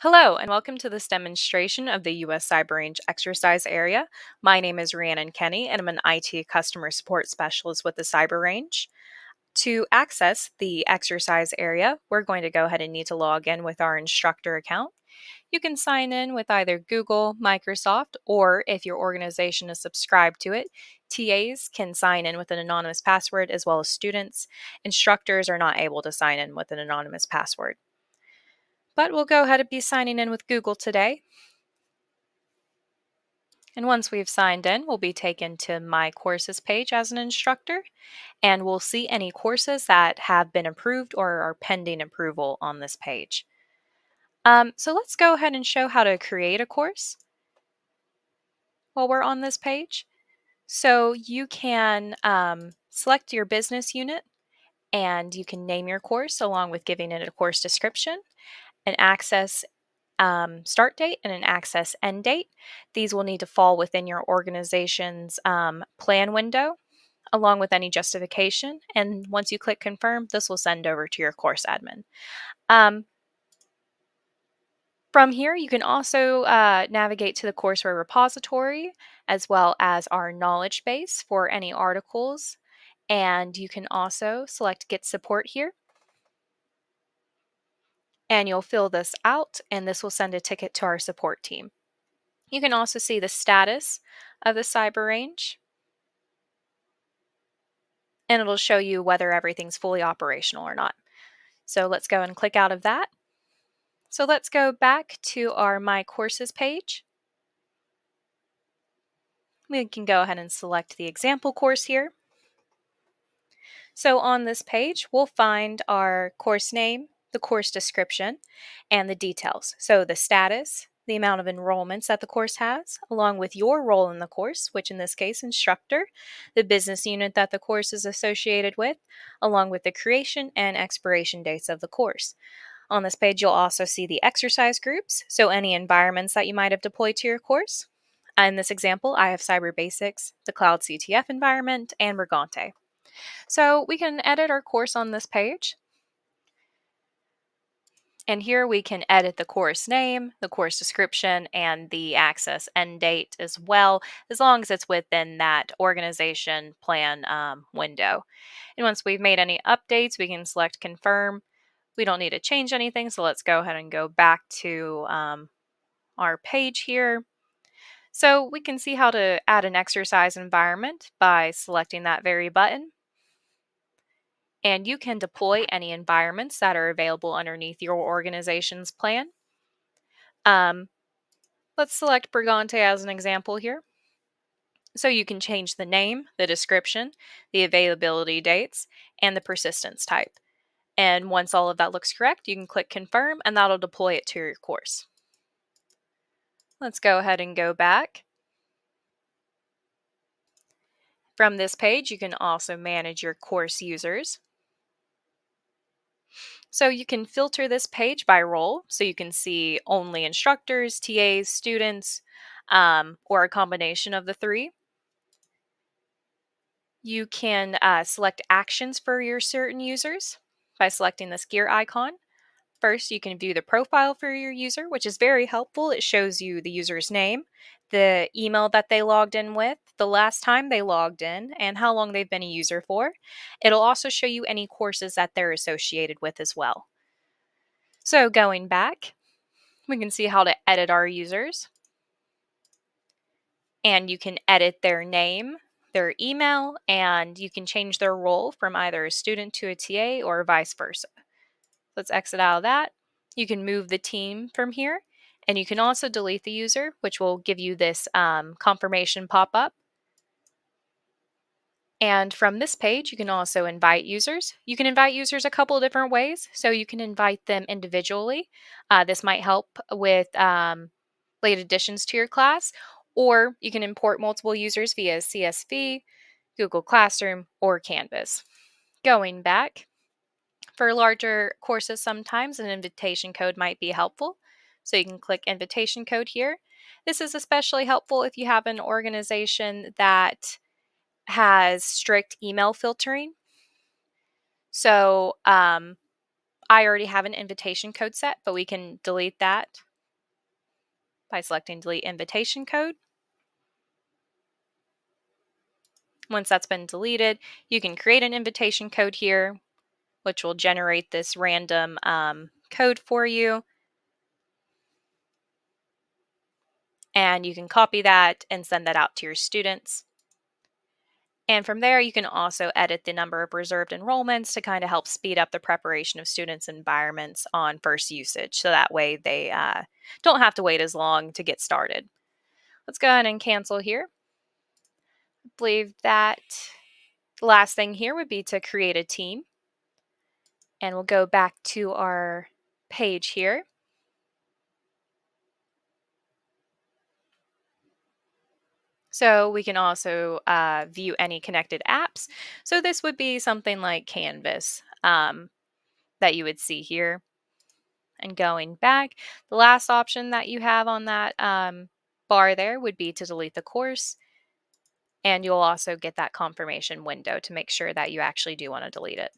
Hello, and welcome to this demonstration of the U.S. Cyber Range exercise area. My name is Rhiannon Kenny, and I'm an IT customer support specialist with the Cyber Range. To access the exercise area, we're going to go ahead and need to log in with our instructor account. You can sign in with either Google, Microsoft, or if your organization is subscribed to it, TAs can sign in with an anonymous password as well as students. Instructors are not able to sign in with an anonymous password. But we'll go ahead and be signing in with Google today. And once we've signed in, we'll be taken to My Courses page as an instructor, and we'll see any courses that have been approved or are pending approval on this page. So let's go ahead and show how to create a course while we're on this page. So you can select your business unit and you can name your course along with giving it a course description, an access start date, and an access end date. These will need to fall within your organization's plan window along with any justification. And once you click confirm, this will send over to your course admin. Um, from here, you can also navigate to the courseware repository as well as our knowledge base for any articles. And you can also select Get Support here. And you'll fill this out, and this will send a ticket to our support team. You can also see the status of the Cyber Range, and it'll show you whether everything's fully operational or not. So let's go and click out of that. So let's go back to our My Courses page. We can go ahead and select the example course here. So on this page, we'll find our course name, the course description, and the details. So the status, the amount of enrollments that the course has, along with your role in the course, which in this case, instructor, the business unit that the course is associated with, along with the creation and expiration dates of the course. On this page, you'll also see the exercise groups, so any environments that you might have deployed to your course. In this example, I have Cyber Basics, the Cloud CTF environment, and Brigante. So we can edit our course on this page. And here we can edit the course name, the course description, and the access end date as well, as long as it's within that organization plan window. And once we've made any updates, we can select confirm. We don't need to change anything, so let's go ahead and go back to our page here. So we can see how to add an exercise environment by selecting that very button. And you can deploy any environments that are available underneath your organization's plan. Let's select Brigante as an example here. So you can change the name, the description, the availability dates, and the persistence type. And once all of that looks correct, you can click confirm and that'll deploy it to your course. Let's go ahead and go back. From this page, you can also manage your course users. So you can filter this page by role, so you can see only instructors, TAs, students, or a combination of the three. You can select actions for your certain users by selecting this gear icon. First, you can view the profile for your user, which is very helpful. It shows you the user's name, the email that they logged in with, the last time they logged in, and how long they've been a user for. It'll also show you any courses that they're associated with as well. So going back, we can see how to edit our users. And you can edit their name, their email, and you can change their role from either a student to a TA or vice versa. Let's exit out of that. You can move the team from here, and you can also delete the user, which will give you this confirmation pop-up. And from this page, you can also invite users. You can invite users a couple of different ways. So you can invite them individually. This might help with late additions to your class, or you can import multiple users via CSV, Google Classroom, or Canvas. Going back, for larger courses, sometimes an invitation code might be helpful. So you can click invitation code here. This is especially helpful if you have an organization that has strict email filtering. So I already have an invitation code set, but we can delete that by selecting Delete Invitation Code. Once that's been deleted, you can create an invitation code here, which will generate this random code for you. And you can copy that and send that out to your students. And from there, you can also edit the number of reserved enrollments to kind of help speed up the preparation of students' environments on first usage. So that way they don't have to wait as long to get started. Let's go ahead and cancel here. I believe that the last thing here would be to create a team. And we'll go back to our page here. So we can also view any connected apps. So this would be something like Canvas that you would see here. And going back, the last option that you have on that bar there would be to delete the course. And you'll also get that confirmation window to make sure that you actually do want to delete it.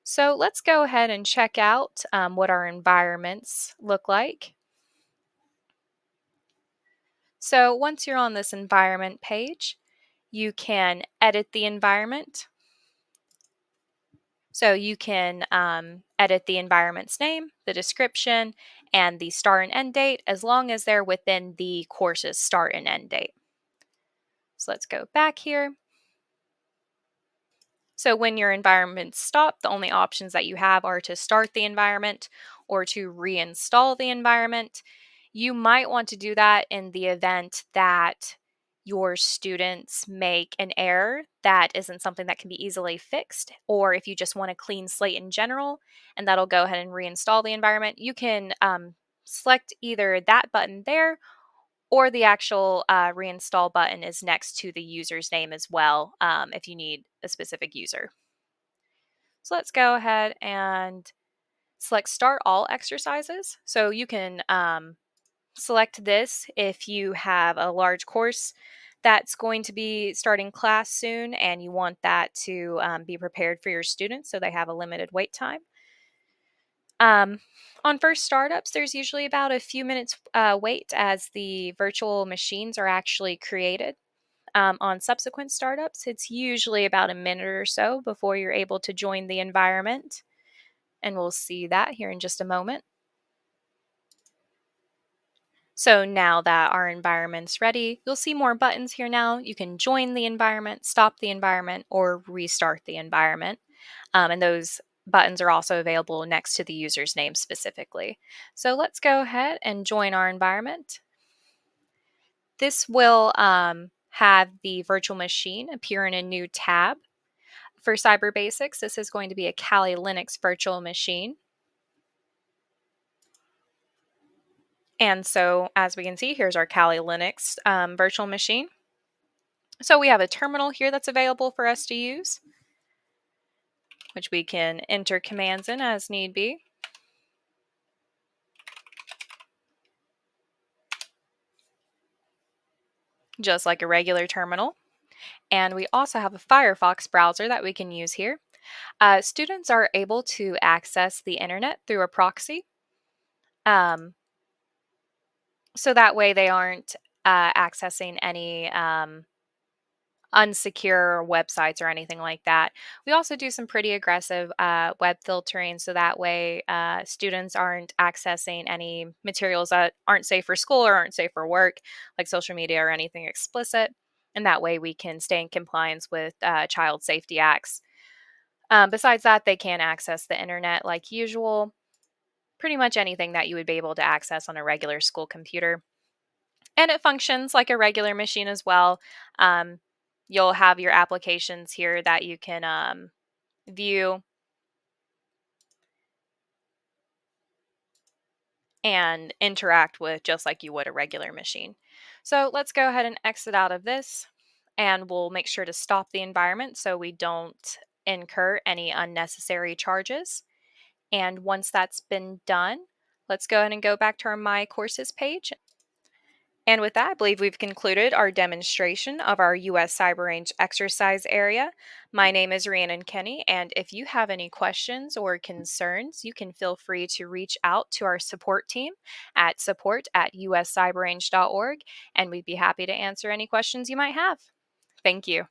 So let's go ahead and check out what our environments look like. So once you're on this environment page, you can edit the environment. So you can edit the environment's name, the description, and the start and end date as long as they're within the course's start and end date. So let's go back here. So when your environments stop, the only options that you have are to start the environment or to reinstall the environment. You might want to do that in the event that your students make an error that isn't something that can be easily fixed, or if you just want a clean slate in general, and that'll go ahead and reinstall the environment, you can select either that button there or the actual reinstall button is next to the user's name as well if you need a specific user. So let's go ahead and select Start All Exercises. So you can select this if you have a large course that's going to be starting class soon and you want that to be prepared for your students so they have a limited wait time. On first startups, there's usually about a few minutes wait as the virtual machines are actually created. On subsequent startups, it's usually about a minute or so before you're able to join the environment. And we'll see that here in just a moment. So now that our environment's ready, you'll see more buttons here now. You can join the environment, stop the environment, or restart the environment. And those buttons are also available next to the user's name specifically. So let's go ahead and join our environment. This will have the virtual machine appear in a new tab. For Cyber Basics, this is going to be a Kali Linux virtual machine. And so as we can see, here's our Kali Linux virtual machine. So we have a terminal here that's available for us to use, which we can enter commands in as need be. Just like a regular terminal. And we also have a Firefox browser that we can use here. Students are able to access the internet through a proxy. So that way they aren't accessing any unsecure websites or anything like that. We also do some pretty aggressive web filtering so that way students aren't accessing any materials that aren't safe for school or aren't safe for work, like social media or anything explicit. And that way we can stay in compliance with child safety acts. Besides that, they can access the internet like usual, pretty much anything that you would be able to access on a regular school computer. And it functions like a regular machine as well. Um, you'll have your applications here that you can view and interact with just like you would a regular machine. So let's go ahead and exit out of this and we'll make sure to stop the environment so we don't incur any unnecessary charges. And once that's been done, let's go ahead and go back to our My Courses page. And with that, I believe we've concluded our demonstration of our U.S. Cyber Range exercise area. My name is Rhiannon Kenny, and if you have any questions or concerns, you can feel free to reach out to our support team at support@uscyberrange.org, and we'd be happy to answer any questions you might have. Thank you.